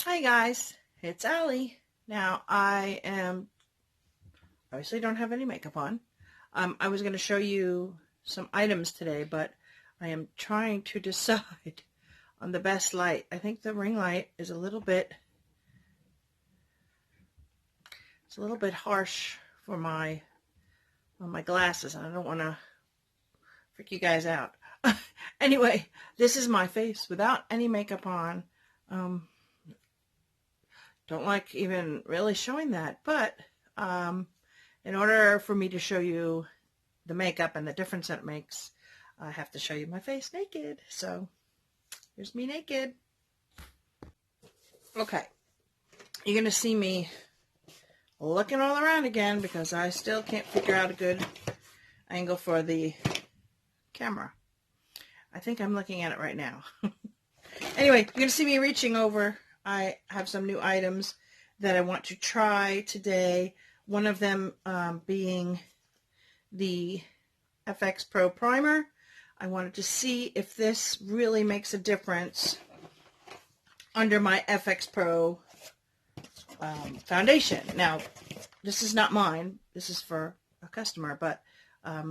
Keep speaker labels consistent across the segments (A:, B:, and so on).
A: Hi guys, it's Allie. Now I am obviously don't have any makeup on. I was going to show you some items today, but I am trying to decide on the best light. I think the ring light is a little bit harsh for my glasses, and I don't want to freak you guys out. Anyway, this is my face without any makeup on. Don't like even really showing that, but in order for me to show you the makeup and the difference that it makes, I have to show you my face naked. So here's me naked. Okay, you're going to see me looking all around again because I still can't figure out a good angle for the camera. I think I'm looking at it right now. Anyway, you're going to see me reaching over. I have some new items that I want to try today. One of them being the FX Pro Primer. I wanted to see if this really makes a difference under my FX Pro foundation. Now, this is not mine. This is for a customer, but I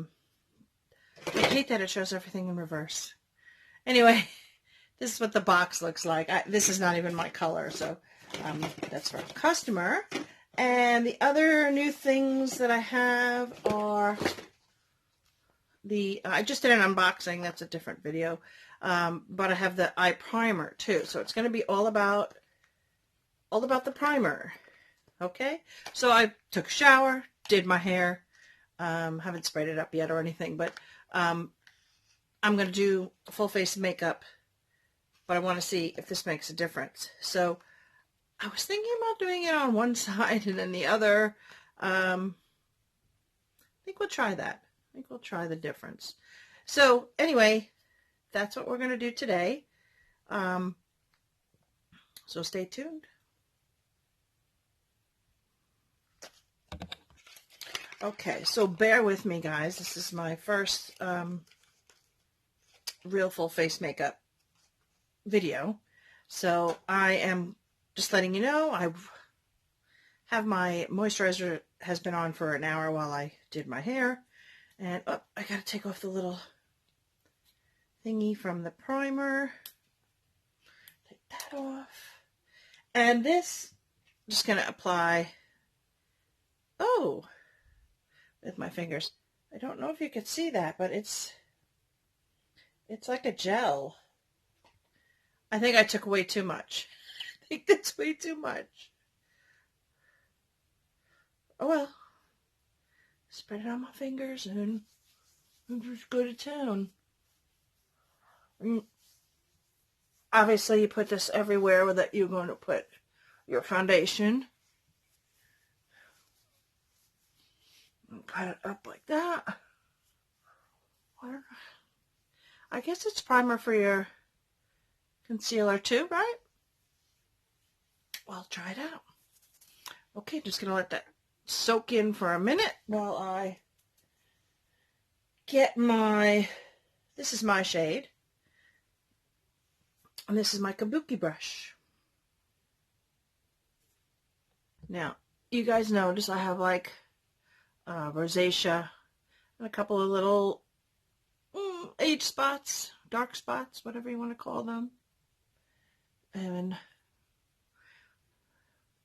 A: hate that it shows everything in reverse. Anyway, this is what the box looks like. This is not even my color, so that's for a customer. And the other new things that I have are I just did an unboxing. That's a different video. But I have the eye primer too. So it's going to be all about the primer. Okay? So I took a shower, did my hair. Haven't sprayed it up yet or anything, but I'm going to do full face makeup. But I want to see if this makes a difference. So I was thinking about doing it on one side and then the other. I think we'll try that. I think we'll try the difference. So anyway, that's what we're going to do today. So stay tuned. Okay, so bear with me, guys. This is my first real full face makeup video. So I am just letting you know I have my moisturizer has been on for an hour while I did my hair. And I gotta take off the little thingy from the primer. Take that off. And this, I'm just gonna apply, with my fingers. I don't know if you could see that, but it's like a gel. I think I took way too much. I think that's way too much. Oh well. Spread it on my fingers and just go to town. And obviously you put this everywhere that you're going to put your foundation. And cut it up like that. I guess it's primer for your concealer too, right? Well, try it out. Okay, just going to let that soak in for a minute while I get this is my shade. And this is my kabuki brush. Now, you guys notice I have like rosacea and a couple of little age spots, dark spots, whatever you want to call them. And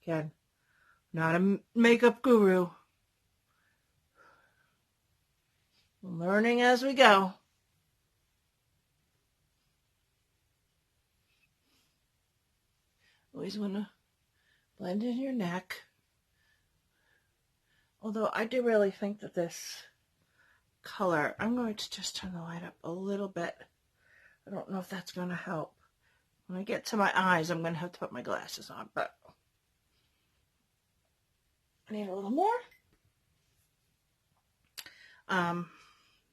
A: again, not a makeup guru. Learning as we go. Always want to blend in your neck. Although I do really think that this color, I'm going to just turn the light up a little bit. I don't know if that's going to help. When I get to my eyes, I'm going to have to put my glasses on, but I need a little more.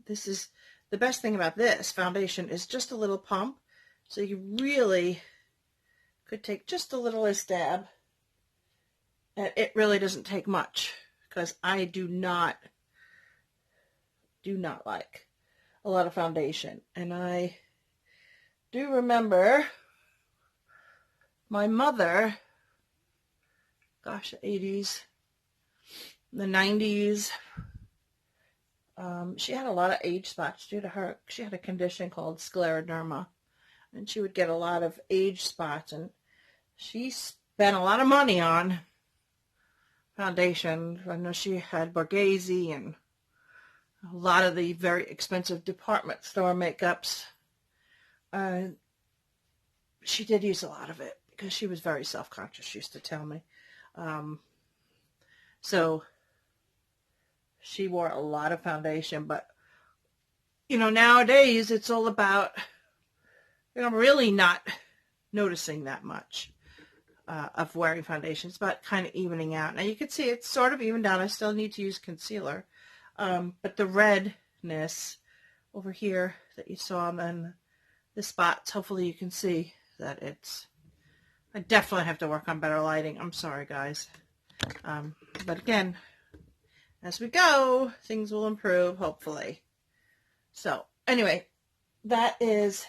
A: This is the best thing about this foundation is just a little pump. So you really could take just a little dab. And it really doesn't take much because I do not like a lot of foundation. And I do remember my mother, gosh, the 80s, the 90s, she had a lot of age spots due to her. She had a condition called scleroderma, and she would get a lot of age spots, and she spent a lot of money on foundation. I know she had Borghese and a lot of the very expensive department store makeups. She did use a lot of it because she was very self-conscious, she used to tell me. So she wore a lot of foundation, but, you know, nowadays it's all about, you know, really not noticing that much of wearing foundation. It's about kind of evening out. Now you can see it's sort of evened out. I still need to use concealer. But the redness over here that you saw, and then the spots, hopefully you can see that it's, I definitely have to work on better lighting. I'm sorry, guys. But again, as we go, things will improve, hopefully. So anyway, that is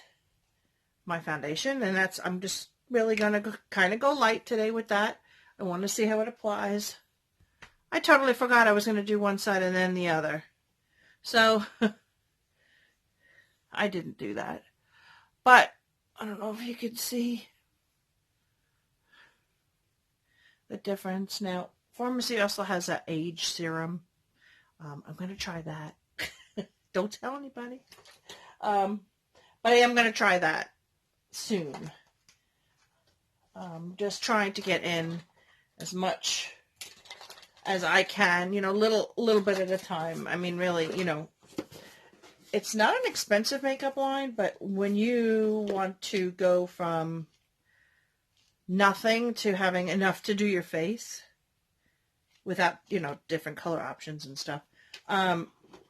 A: my foundation, and that's, I'm just really going to kind of go light today with that. I want to see how it applies. I totally forgot I was going to do one side and then the other. So I didn't do that. But I don't know if you can see the difference. Now, Farmasi also has that age serum. I'm going to try that. Don't tell anybody. But I am going to try that soon. Just trying to get in as much as I can, you know, little bit at a time. I mean, really, you know, it's not an expensive makeup line, but when you want to go from nothing to having enough to do your face without, you know, different color options and stuff,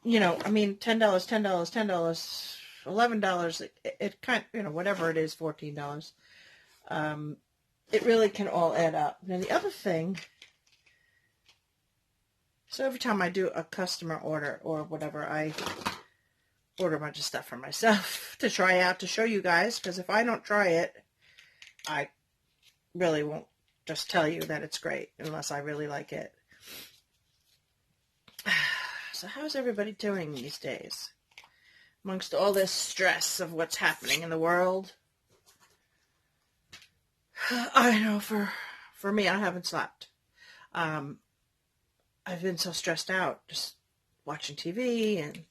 A: you know, I mean, $10, $10, $11, it kind of, you know, whatever it is, $14, it really can all add up. Now, the other thing, so every time I do a customer order or whatever, I order a bunch of stuff for myself to try out to show you guys, because if I don't try it, I really won't just tell you that it's great unless I really like it. So how's everybody doing these days? Amongst all this stress of what's happening in the world. I know for me, I haven't slept. I've been so stressed out just watching TV and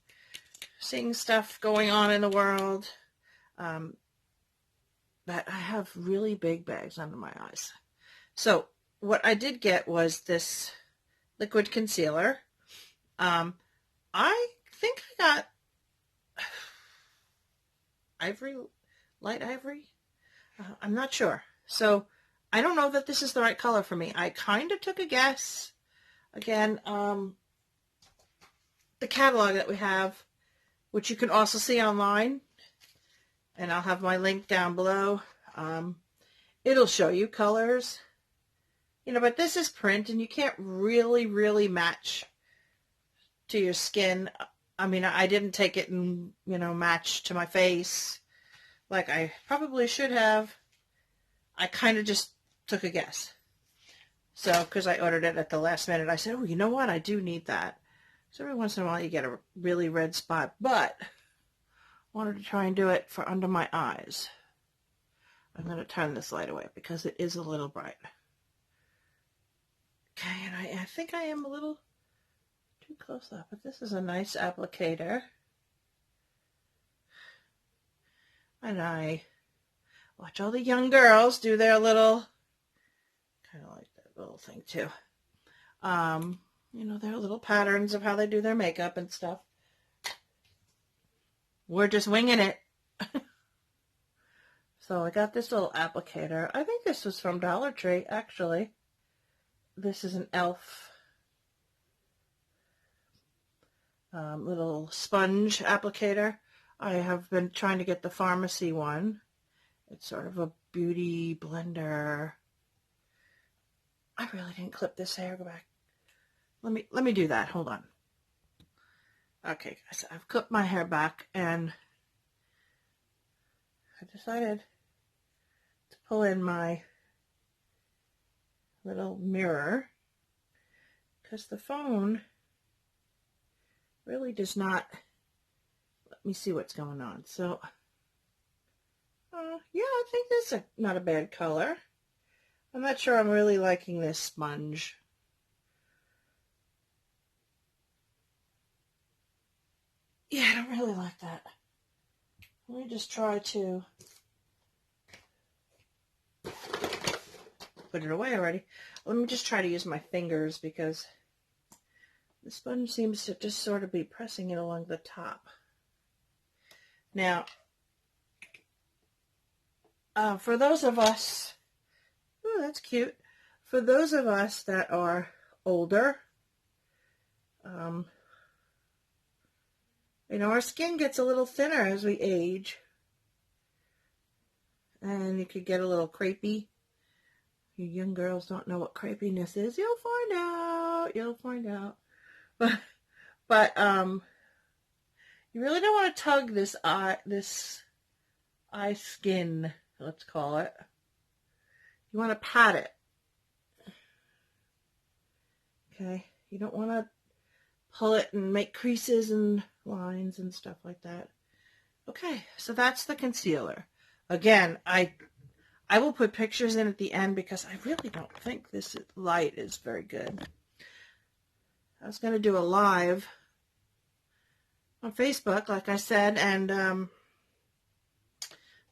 A: seeing stuff going on in the world that I have really big bags under my eyes. So what I did get was this liquid concealer. I think I got ivory, light ivory. I'm not sure. So I don't know that this is the right color for me. I kind of took a guess. Again, the catalog that we have, which you can also see online, and I'll have my link down below. It'll show you colors, you know, but this is print, and you can't really match to your skin. I mean, I didn't take it and, you know, match to my face like I probably should have. I kind of just took a guess. So, because I ordered it at the last minute, I said, oh, you know what? I do need that. So every once in a while you get a really red spot, but I wanted to try and do it for under my eyes. I'm going to turn this light away because it is a little bright. Okay, and I think I am a little too close up, but this is a nice applicator. And I watch all the young girls do their little, kind of like that little thing too. You know, their little patterns of how they do their makeup and stuff. We're just winging it. So I got this little applicator. I think this was from Dollar Tree, actually. This is an e.l.f. Little sponge applicator. I have been trying to get the Farmasi one. It's sort of a beauty blender. I really didn't clip this hair. Go back. Let me do that. Hold on. Okay, guys, I've clipped my hair back, and I decided to pull in my little mirror because the phone really does not let me see what's going on. So, yeah, I think this is not a bad color. I'm not sure I'm really liking this sponge. Yeah, I don't really like that. Let me just try to put it away already. Let me just try to use my fingers because the sponge seems to just sort of be pressing it along the top. Now, for those of us, oh, that's cute. For those of us that are older, you know, our skin gets a little thinner as we age. And you could get a little crepey. You young girls don't know what crepiness is. You'll find out. You'll find out. But you really don't want to tug this eye skin, let's call it. You want to pat it. Okay? You don't want to pull it and make creases and lines and stuff like that. Okay, so that's the concealer. Again, I will put pictures in at the end because I really don't think this light is very good. I was going to do a live on Facebook, like I said, and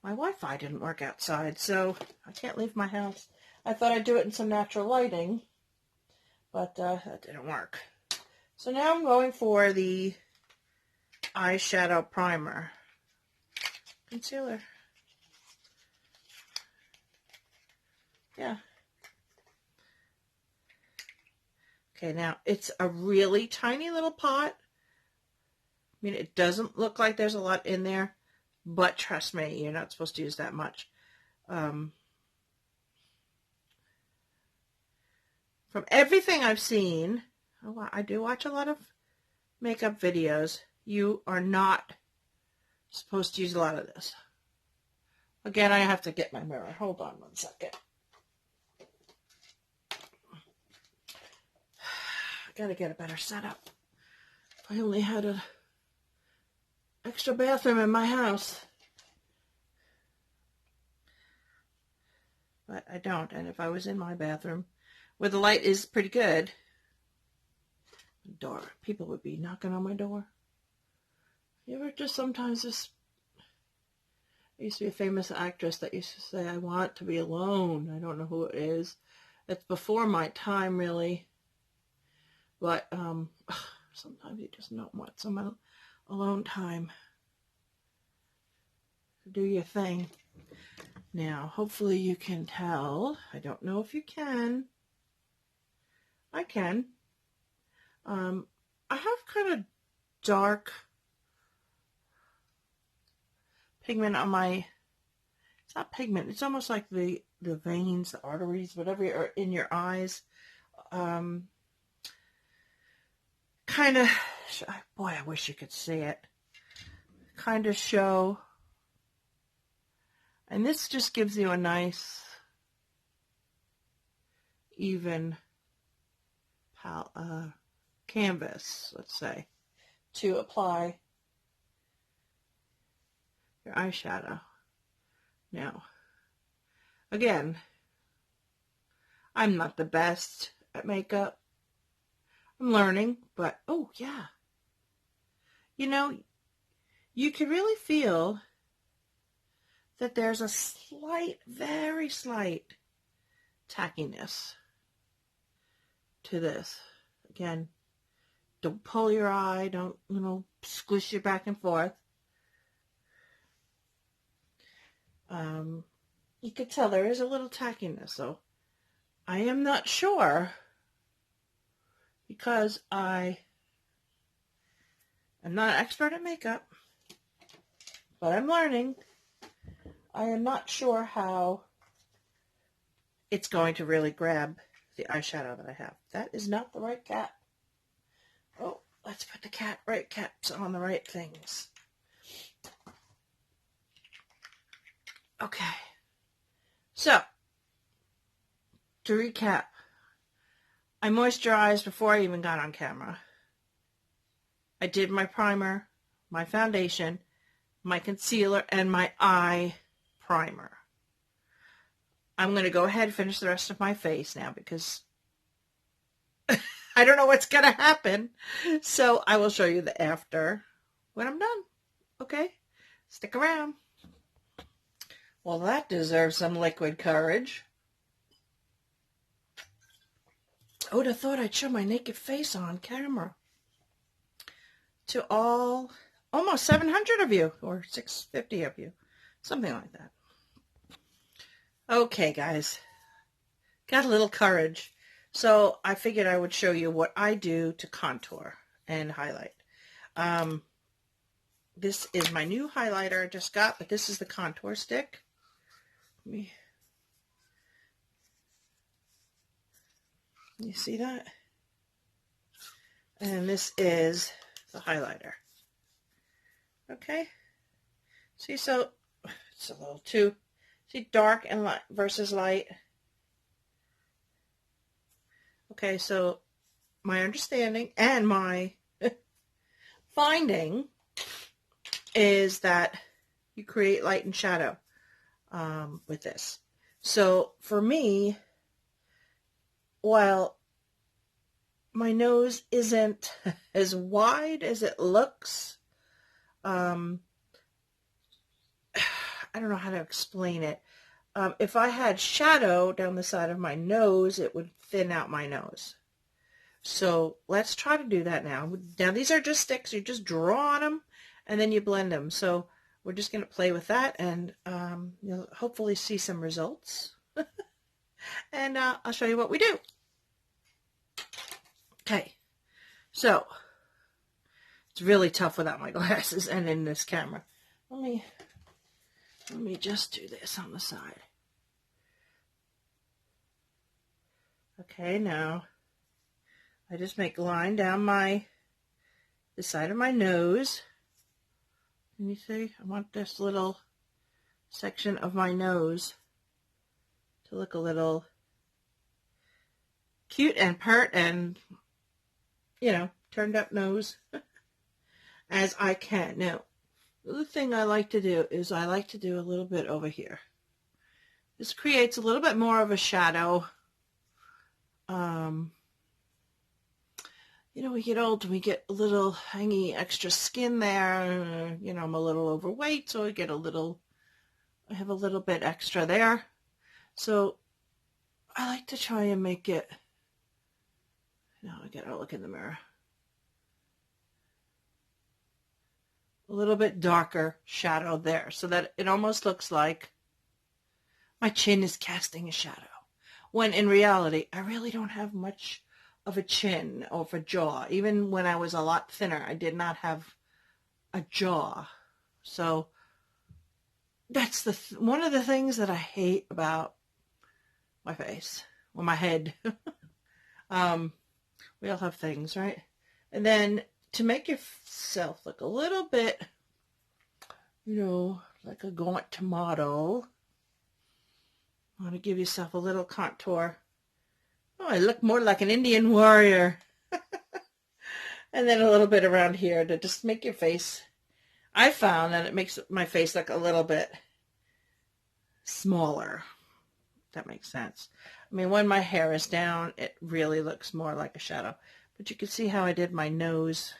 A: my Wi-Fi didn't work outside, so I can't leave my house. I thought I'd do it in some natural lighting, but that didn't work. So now I'm going for the eyeshadow primer. Concealer. Yeah. Okay, now it's a really tiny little pot. I mean, it doesn't look like there's a lot in there, but trust me, you're not supposed to use that much. From everything I've seen, I do watch a lot of makeup videos. You are not supposed to use a lot of this. Again, I have to get my mirror. Hold on one second. I gotta get a better setup. If I only had an extra bathroom in my house. But I don't, and if I was in my bathroom, where the light is pretty good, door, people would be knocking on my door. You ever just sometimes just, there used to be a famous actress that used to say, I want to be alone. I don't know who it is. It's before my time, really. But sometimes you just don't want some alone time to do your thing. Now, hopefully you can tell. I don't know if you can. I can. I have kind of dark pigment on my, it's not pigment, it's almost like the veins, the arteries, whatever are in your eyes. Kind of, boy, I wish you could see it. Kind of show. And this just gives you a nice, even canvas, let's say, to apply your eyeshadow. Now, again, I'm not the best at makeup. I'm learning, but, oh, yeah. You know, you can really feel that there's a slight, very slight tackiness to this. Again, don't pull your eye, don't, squish it back and forth. You could tell there is a little tackiness, so I am not sure because I am not an expert at makeup, but I'm learning. I am not sure how it's going to really grab the eyeshadow that I have. That is not the right cap. Oh, let's put the right caps on the right things. Okay. So, to recap, I moisturized before I even got on camera. I did my primer, my foundation, my concealer, and my eye primer. I'm going to go ahead and finish the rest of my face now because I don't know what's going to happen. So I will show you the after when I'm done. Okay? Stick around. Well, that deserves some liquid courage. I would have thought I'd show my naked face on camera to almost 700 of you, or 650 of you, something like that. Okay, guys, got a little courage. So I figured I would show you what I do to contour and highlight. This is my new highlighter I just got, but this is the contour stick. You see that? And this is the highlighter. Okay. See, so it's a little too, see, dark and light versus light. Okay, so my understanding and my finding is that you create light and shadow with this. So for me, while my nose isn't as wide as it looks, I don't know how to explain it. If I had shadow down the side of my nose, it would thin out my nose. So let's try to do that now. Now these are just sticks. You just draw on them and then you blend them. So we're just going to play with that and you'll hopefully see some results. And I'll show you what we do. Okay, so it's really tough without my glasses and in this camera. Let me just do this on the side. Okay, now I just make a line down the side of my nose. Can you see? I want this little section of my nose to look a little cute and pert and, you know, turned up nose as I can. Now, the other thing I like to do is I like to do a little bit over here. This creates a little bit more of a shadow. You know, we get old and we get a little hangy extra skin there. You know, I'm a little overweight, so I have a little bit extra there. So I like to try and make it, now I gotta look in the mirror, a little bit darker shadow there so that it almost looks like my chin is casting a shadow. When in reality, I really don't have much of a chin or of a jaw. Even when I was a lot thinner, I did not have a jaw. So that's one of the things that I hate about my face, or my head. We all have things, right? And then to make yourself look a little bit, you know, like a gaunt tomato, I want to give yourself a little contour. Oh, I look more like an Indian warrior. And then a little bit around here to just make your face. I found that it makes my face look a little bit smaller. If that makes sense. I mean, when my hair is down, it really looks more like a shadow. But you can see how I did my nose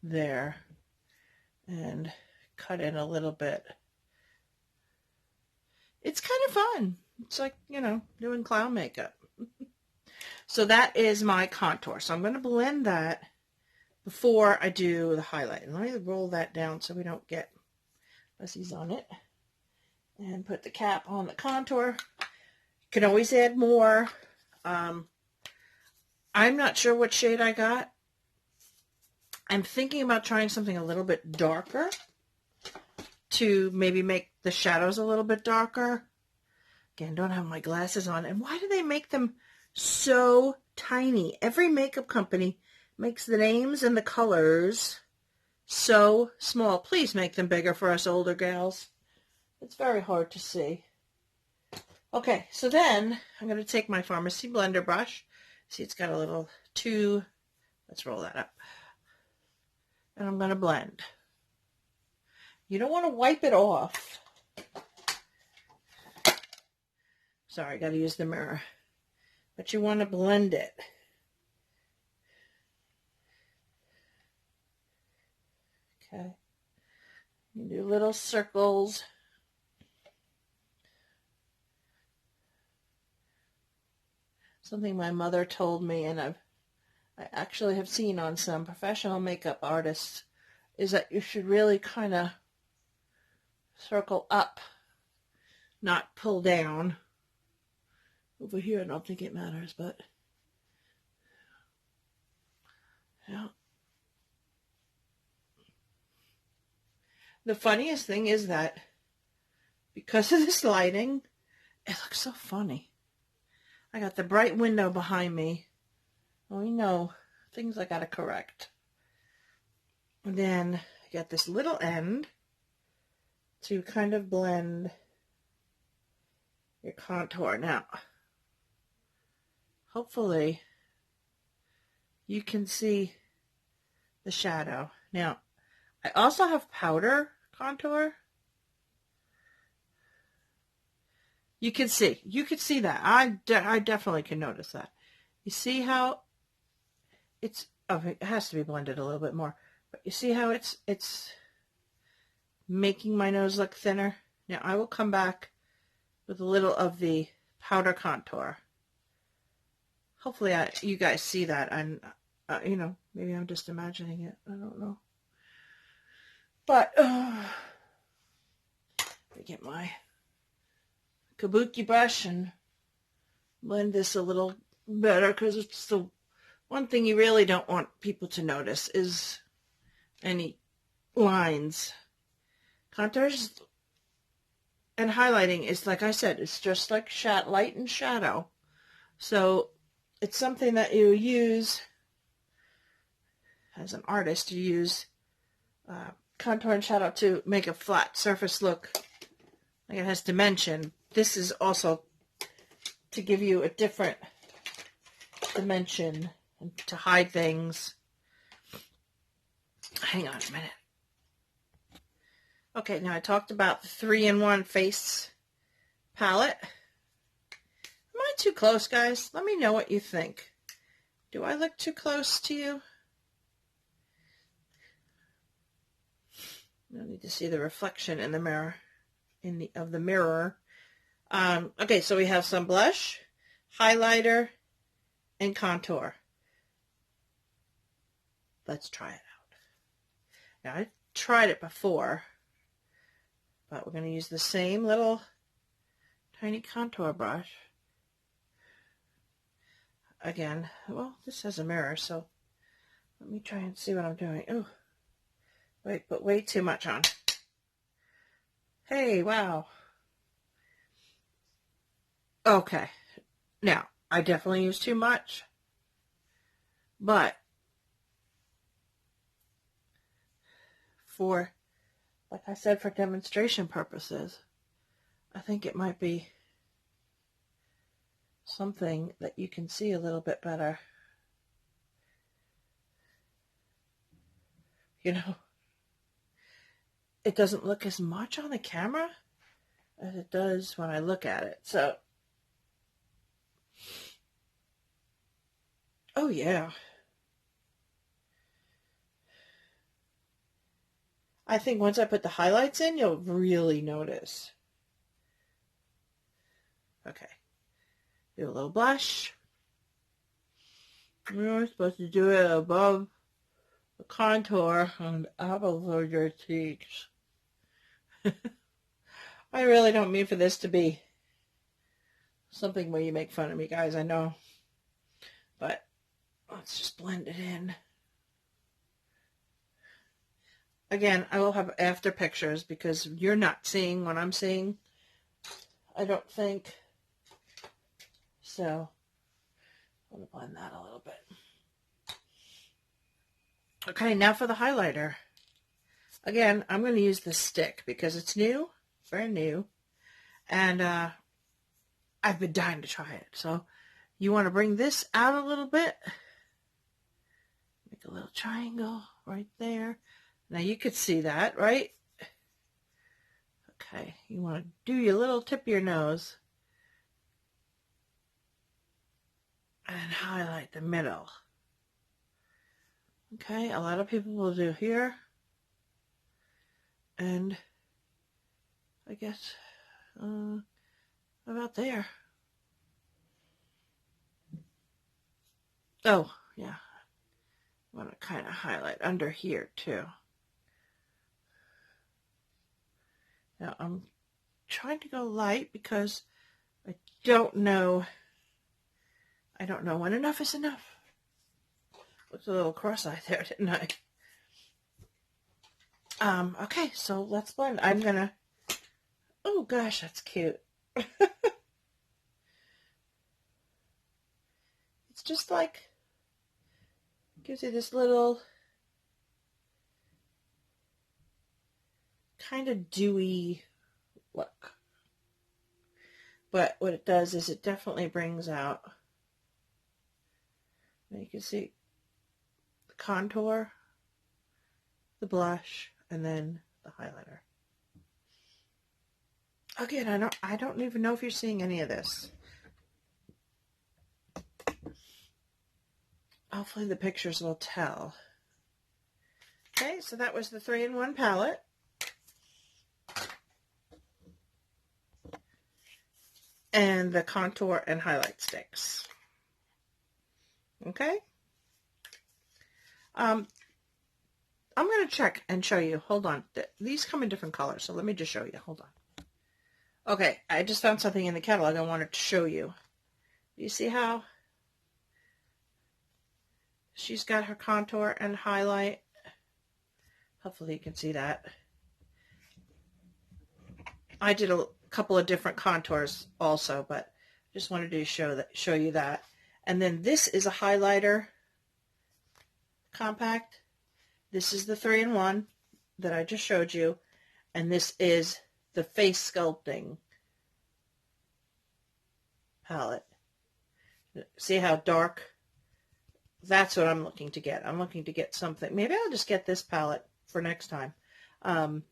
A: there and cut in a little bit. It's kind of fun. It's like, you know, doing clown makeup. So that is my contour. So I'm going to blend that before I do the highlight. And let me roll that down so we don't get fuzzies on it. And put the cap on the contour. You can always add more. I'm not sure what shade I got. I'm thinking about trying something a little bit darker to maybe make the shadows a little bit darker. Again, don't have my glasses on. And why do they make them so tiny? Every makeup company makes the names and the colors so small. Please make them bigger for us older gals. It's very hard to see. Okay, so then I'm going to take my Farmasi blender brush. See, it's got a little two. Let's roll that up. And I'm going to blend. You don't want to wipe it off. Sorry, I got to use the mirror. But you want to blend it. Okay. You do little circles. Something my mother told me, and I actually have seen on some professional makeup artists, is that you should really kind of circle up, not pull down. Over here, I don't think it matters, but yeah. The funniest thing is that because of this lighting, it looks so funny. I got the bright window behind me. Well, we know things I got to correct. And then I got this little end to kind of blend your contour. Now, hopefully you can see the shadow. Now, I also have powder contour. You can see that. I definitely can notice that. You see how it's, oh, it has to be blended a little bit more, but you see how it's making my nose look thinner. Now I will come back with a little of the powder contour. Hopefully you guys see that, and you know, maybe I'm just imagining it. I don't know. But let me get my kabuki brush and blend this a little better, because it's the one thing you really don't want people to notice is any lines. Contours and highlighting is, like I said, it's just like light and shadow. So it's something that you use as an artist. You use contour and shadow to make a flat surface look like it has dimension. This is also to give you a different dimension and to hide things. Hang on a minute. Okay, now I talked about the 3-in-1 face palette. Am I too close, guys? Let me know what you think. Do I look too close to you? I need to see the reflection in the mirror, of the mirror. Okay, so we have some blush, highlighter, and contour. Let's try it out. Now, I tried it before, but we're going to use the same little tiny contour brush. Again, well, this has a mirror, so let me try and see what I'm doing. Oh, wait, put way too much on. Hey, wow. Okay, now, I definitely use too much, but for, like I said, for demonstration purposes, I think it might be something that you can see a little bit better. You know, it doesn't look as much on the camera as it does when I look at it. So, oh yeah. I think once I put the highlights in, you'll really notice. Okay. Do a little blush. You're supposed to do it above the contour on the apples of your cheeks. I really don't mean for this to be something where you make fun of me, guys, I know. But let's just blend it in. Again, I will have after pictures because you're not seeing what I'm seeing, I don't think. So, I'm going to blend that a little bit. Okay, now for the highlighter. Again, I'm going to use the stick because it's new, brand new, and I've been dying to try it. So, You want to bring this out a little bit. Make a little triangle right there. Now you could see that, right? Okay, you want to do your little tip of your nose and highlight the middle. Okay, a lot of people will do here. And I guess about there. Oh, yeah. I want to kind of highlight under here too. Now I'm trying to go light because I don't know when enough is enough. Looked a little cross-eyed there, didn't I? Okay, so let's blend. I'm gonna, oh gosh, that's cute. It's just like, gives you this little kind of dewy look. But what it does is it definitely brings out, you can see the contour, the blush, and then the highlighter. Again, I don't even know if you're seeing any of this. Hopefully the pictures will tell. Okay, so that was the 3-in-1 palette. And the contour and highlight sticks. Okay. I'm going to check and show you. Hold on. These come in different colors, so let me just show you. Hold on. Okay, I just found something in the catalog I wanted to show you. You see how she's got her contour and highlight? Hopefully you can see that. I did a couple of different contours also, but just wanted to show you that. And then this is a highlighter compact. This is the 3-in-1 that I just showed you, and this is the face sculpting palette. See how dark? That's what I'm looking to get. I'm looking to get something. Maybe I'll just get this palette for next time. I'm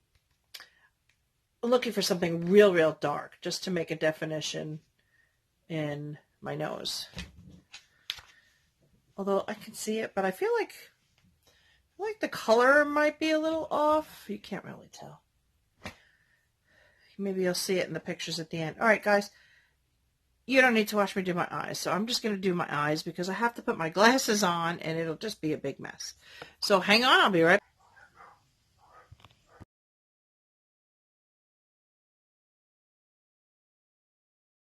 A: looking for something real dark, just to make a definition in my nose. Although I can see it, but I feel like the color might be a little off. You can't really tell. Maybe you'll see it in the pictures at the end. All right, guys. You don't need to watch me do my eyes, so I'm just going to do my eyes because I have to put my glasses on and it'll just be a big mess. So hang on, I'll be right back.